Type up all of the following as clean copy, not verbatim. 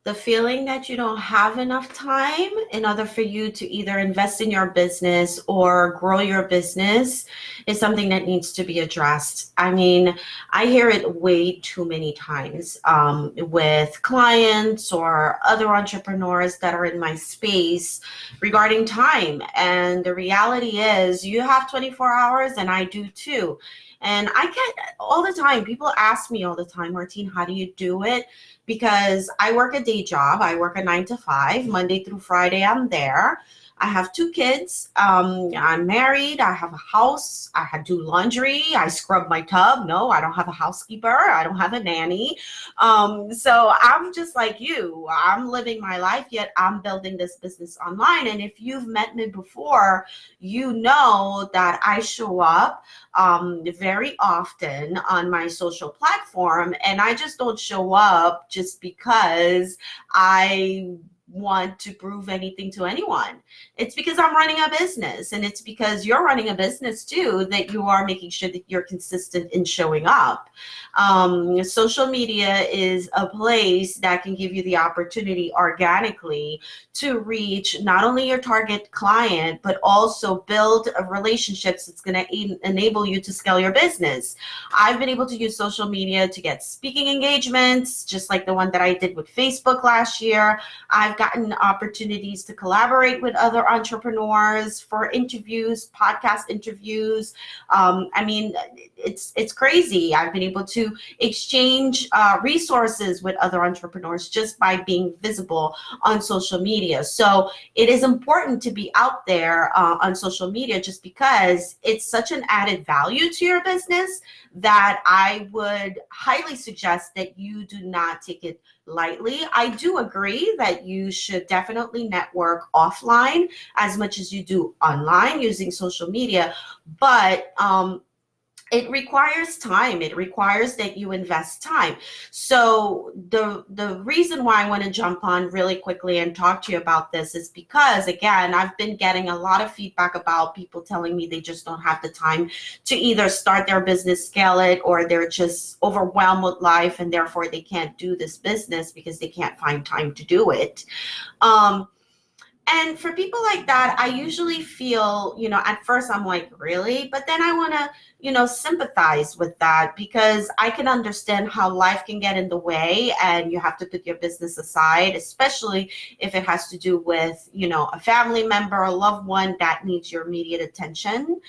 The feeling that you don't have enough time in order for you to either invest in your business or grow your business is something that needs to be addressed. I mean, I hear it way too many times with clients or other entrepreneurs that are in my space regarding time. And the reality is, you have 24 hours, and I do too. And I get all the time, people ask me all the time, Martine, how do you do it? Because I work a day job. I work a 9 to 5, Monday through Friday. I'm there. I have 2 kids. I'm married. I have a house. Do laundry. I scrub my tub. No, I don't have a housekeeper. I don't have a nanny. So I'm just like you. I'm living my life, yet I'm building this business online. And if you've met me before, you know that I show up very often on my social platform, and I just don't show up just because I want to prove anything to anyone. It's because I'm running a business, and it's because you're running a business too, that you are making sure that you're consistent in showing up. Social media is a place that can give you the opportunity organically to reach not only your target client, but also build relationships that's going to enable you to scale your business. I've been able to use social media to get speaking engagements, just like the one that I did with Facebook last year. I've gotten opportunities to collaborate with other entrepreneurs for interviews, podcast interviews. I mean, it's crazy. I've been able to exchange resources with other entrepreneurs just by being visible on social media. So it is important to be out there on social media, just because it's such an added value to your business that I would highly suggest that you do not take it lightly. I do agree that you should definitely network offline as much as you do online using social media, but it requires time. It requires that you invest time. So the reason why I want to jump on really quickly and talk to you about this is because, again, I've been getting a lot of feedback about people telling me they just don't have the time to either start their business, scale it, or they're just overwhelmed with life and therefore they can't do this business because they can't find time to do it. And for people like that, I usually feel, at first I'm like, really? But then I want to, sympathize with that, because I can understand how life can get in the way and you have to put your business aside, especially if it has to do with, a family member, a loved one that needs your immediate attention.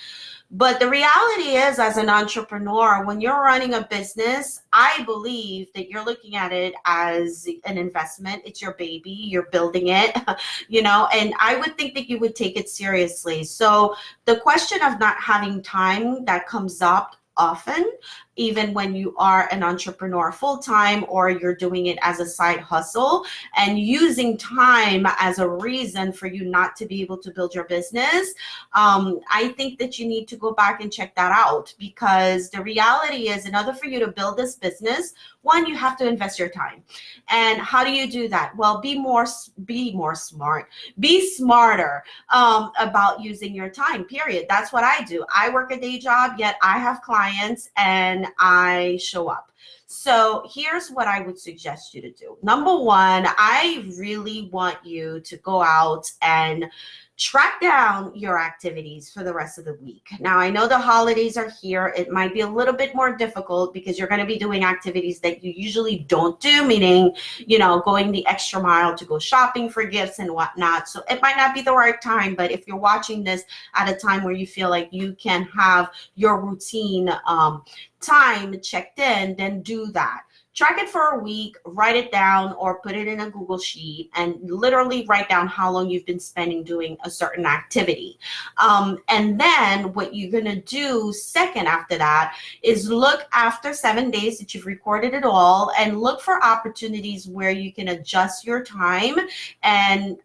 But the reality is, as an entrepreneur, when you're running a business, I believe that you're looking at it as an investment. It's your baby, you're building it, and I would think that you would take it seriously. So the question of not having time that comes up often, even when you are an entrepreneur full-time or you're doing it as a side hustle, and using time as a reason for you not to be able to build your business, I think that you need to go back and check that out, because the reality is, in order for you to build this business, one, you have to invest your time. And how do you do that? Well, be more smart, be smarter about using your time, period. That's what I do. I work a day job, yet I have clients and I show up. So here's what I would suggest you to do. Number one, I really want you to go out and track down your activities for the rest of the week. Now, I know the holidays are here. It might be a little bit more difficult because you're going to be doing activities that you usually don't do, meaning, going the extra mile to go shopping for gifts and whatnot. So it might not be the right time, but if you're watching this at a time where you feel like you can have your routine time checked in, then do that. Track it for a week, write it down, or put it in a Google Sheet and literally write down how long you've been spending doing a certain activity. And then what you're going to do second after that is look after 7 days that you've recorded it all, and look for opportunities where you can adjust your time and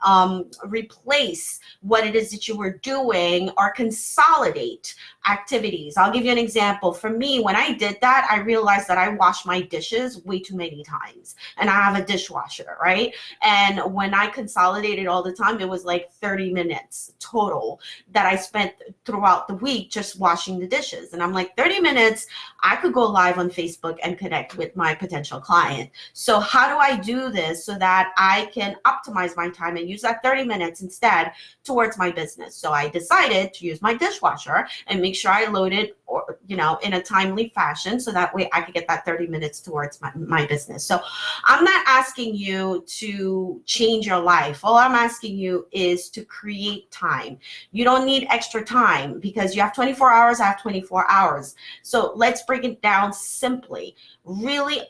replace what it is that you were doing or consolidate activities. I'll give you an example. For me, when I did that, I realized that I washed my dishes way too many times, and I have a dishwasher, right? And when I consolidated all the time, it was like 30 minutes total that I spent throughout the week just washing the dishes. And I'm like, 30 minutes, I could go live on Facebook and connect with my potential client. So how do I do this so that I can optimize my time and use that 30 minutes instead towards my business? So I decided to use my dishwasher and make sure I load it, or, in a timely fashion, so that way I could get that 30 minutes towards my business. So I'm not asking you to change your life. All I'm asking you is to create time. You don't need extra time because you have 24 hours, I have 24 hours. So let's break it down simply. Really,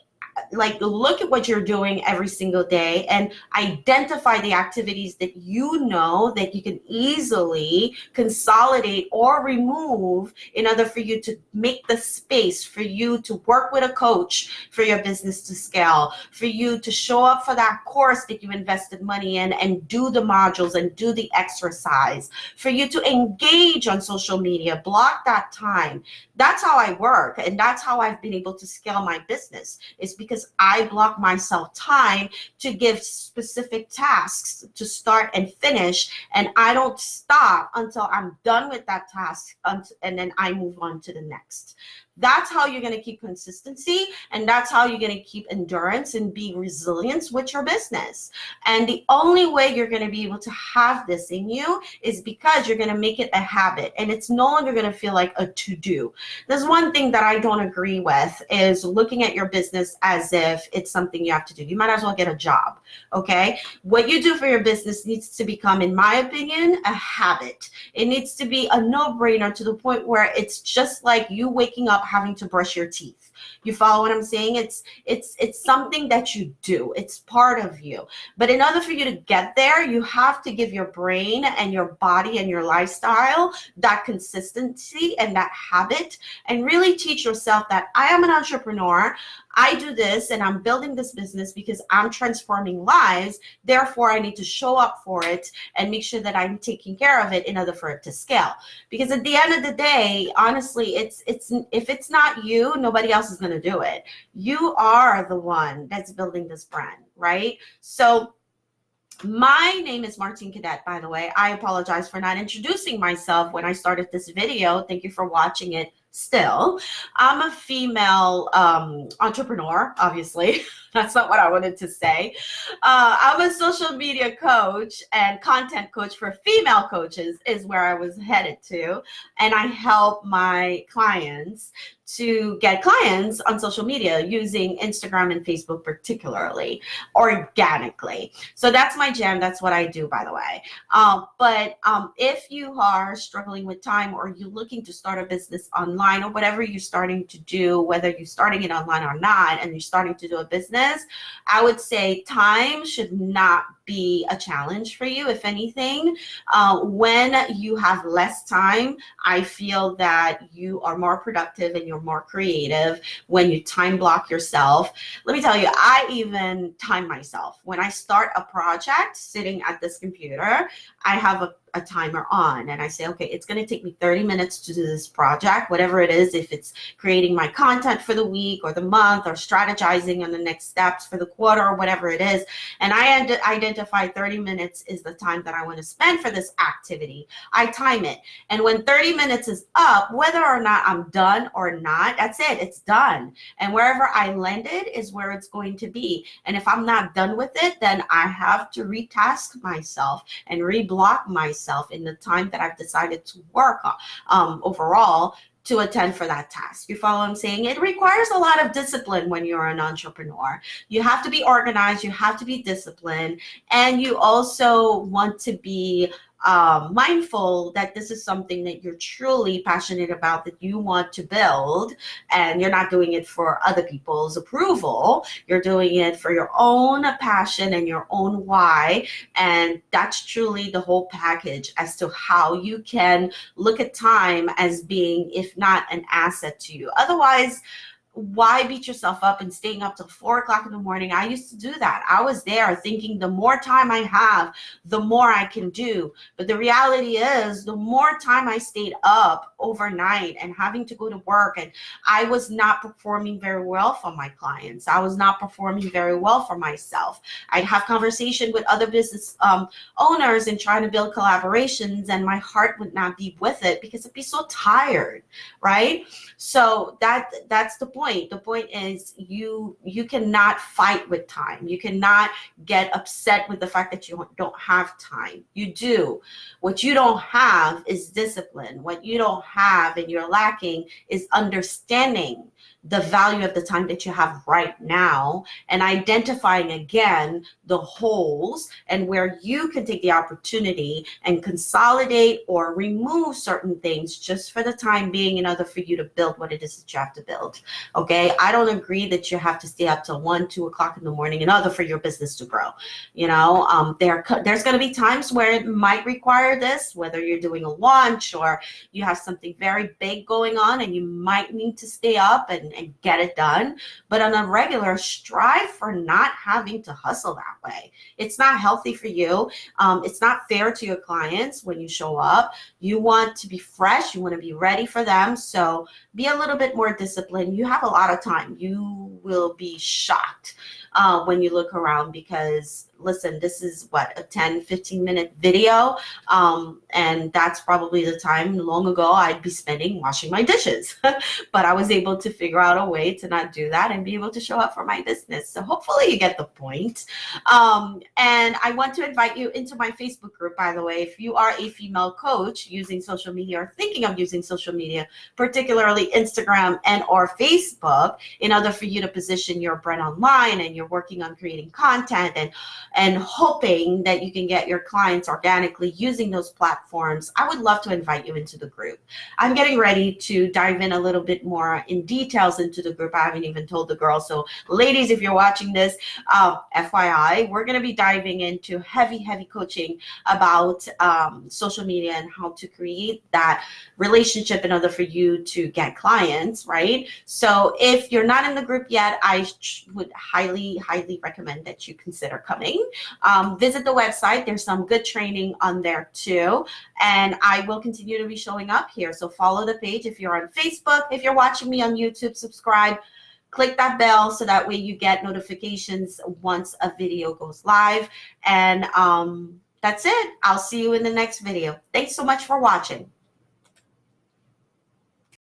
look at what you're doing every single day and identify the activities that you know that you can easily consolidate or remove in order for you to make the space for you to work with a coach for your business to scale, for you to show up for that course that you invested money in and do the modules and do the exercise, for you to engage on social media, block that time. That's how I work, and that's how I've been able to scale my business. It's because I block myself time to give specific tasks to start and finish, and I don't stop until I'm done with that task, and then I move on to the next. That's how you're going to keep consistency, and that's how you're going to keep endurance and be resilient with your business. And the only way you're going to be able to have this in you is because you're going to make it a habit, and it's no longer going to feel like a to-do. There's one thing that I don't agree with is looking at your business as if it's something you have to do. You might as well get a job, okay? What you do for your business needs to become, in my opinion, a habit. It needs to be a no-brainer to the point where it's just like you waking up having to brush your teeth. You follow what I'm saying? It's something that you do. It's part of you. But in order for you to get there, you have to give your brain and your body and your lifestyle that consistency and that habit, and really teach yourself that I am an entrepreneur. I do this and I'm building this business because I'm transforming lives. Therefore, I need to show up for it and make sure that I'm taking care of it in order for it to scale. Because at the end of the day, honestly, it's if it's not you, nobody else is going to do it. You are the one that's building this brand, right? So my name is Martine Cadet, by the way. I apologize for not introducing myself when I started this video. Thank you for watching it still. I'm a female entrepreneur, obviously. That's not what I wanted to say. I'm a social media coach and content coach for female coaches is where I was headed to. And I help my clients to get clients on social media using Instagram and Facebook, particularly organically. So that's my jam. That's what I do, by the way. But if you are struggling with time, or you're looking to start a business online, or whatever you're starting to do, whether you're starting it online or not, and you're starting to do a business, I would say time should not be a challenge for you. If anything, when you have less time, I feel that you are more productive and you're more creative when you time block yourself. Let me tell you, I even time myself. When I start a project sitting at this computer, I have a timer on, and I say, okay, it's going to take me 30 minutes to do this project, whatever it is, if it's creating my content for the week or the month, or strategizing on the next steps for the quarter, or whatever it is. And I identify 30 minutes is the time that I want to spend for this activity. I time it. And when 30 minutes is up, whether or not I'm done or not, that's it. It's done. And wherever I landed is where it's going to be. And if I'm not done with it, then I have to retask myself and reblock myself in the time that I've decided to work on overall to attend for that task. You follow what I'm saying? It requires a lot of discipline when you're an entrepreneur. You have to be organized, you have to be disciplined, and you also want to be mindful that this is something that you're truly passionate about, that you want to build, and you're not doing it for other people's approval. You're doing it for your own passion and your own why, and that's truly the whole package as to how you can look at time as being, if not an asset to you. Otherwise, why beat yourself up and staying up till 4 o'clock in the morning? I used to do that. I was there thinking the more time I have, the more I can do. But the reality is the more time I stayed up overnight and having to go to work, and I was not performing very well for my clients. I was not performing very well for myself. I'd have conversation with other business owners and trying to build collaborations, and my heart would not be with it because I'd be so tired, right? So that's the point. The point is you cannot fight with time. You cannot get upset with the fact that you don't have time. You do. What you don't have is discipline. What you don't have and you're lacking is understanding the value of the time that you have right now, and identifying again the holes and where you can take the opportunity and consolidate or remove certain things just for the time being in order for you to build what it is that you have to build. Okay, I don't agree that you have to stay up till 1-2 o'clock in the morning in order for your business to grow. You know, there's going to be times where it might require this, whether you're doing a launch or you have something very big going on and you might need to stay up and get it done. But on a regular, strive for not having to hustle that way. It's not healthy for you. It's not fair to your clients when you show up. You want to be fresh. You want to be ready for them. So be a little bit more disciplined. You have a lot of time. You will be shocked when you look around, because listen, this is what, a 10-15 minute video, and that's probably the time long ago I'd be spending washing my dishes. But I was able to figure out a way to not do that and be able to show up for my business. So hopefully you get the point. And I want to invite you into my Facebook group, by the way. If you are a female coach using social media or thinking of using social media, particularly Instagram and or Facebook, in order for you to position your brand online, and you're working on creating content and hoping that you can get your clients organically using those platforms, I would love to invite you into the group. I'm getting ready to dive in a little bit more in details into the group. I haven't even told the girls. So ladies, if you're watching this, FYI, we're going to be diving into heavy coaching about social media and how to create that relationship in order for you to get clients, right? So if you're not in the group yet, I would highly recommend that you consider coming. Visit the website. There's some good training on there too. And I will continue to be showing up here. So follow the page if you're on Facebook. If you're watching me on YouTube, subscribe. Click that bell so that way you get notifications once a video goes live. And that's it. I'll see you in the next video. Thanks so much for watching.